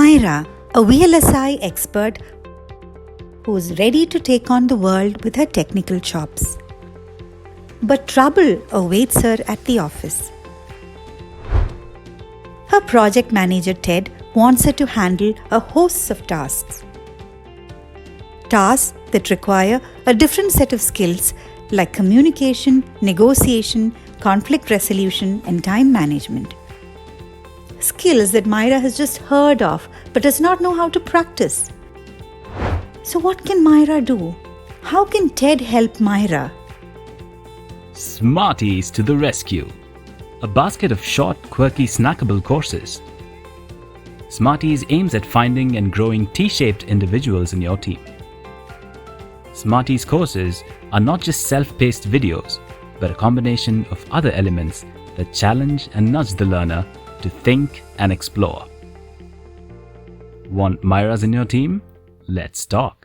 Myra, a VLSI expert who's ready to take on the world with her technical chops. But trouble awaits her at the office. Her project manager Ted wants her to handle a host of tasks. Tasks that require a different set of skills like communication, negotiation, conflict resolution, and time management. Skills that Myra has just heard of but does not know how to practice. So what can Myra do? How can Ted help Myra? SmartEES to the rescue. A basket of short, quirky, snackable courses. SmartEES aims at finding and growing T-shaped individuals in your team. SmartEES courses are not just self-paced videos, but a combination of other elements that challenge and nudge the learner to think and explore. Want Myras in your team? Let's talk.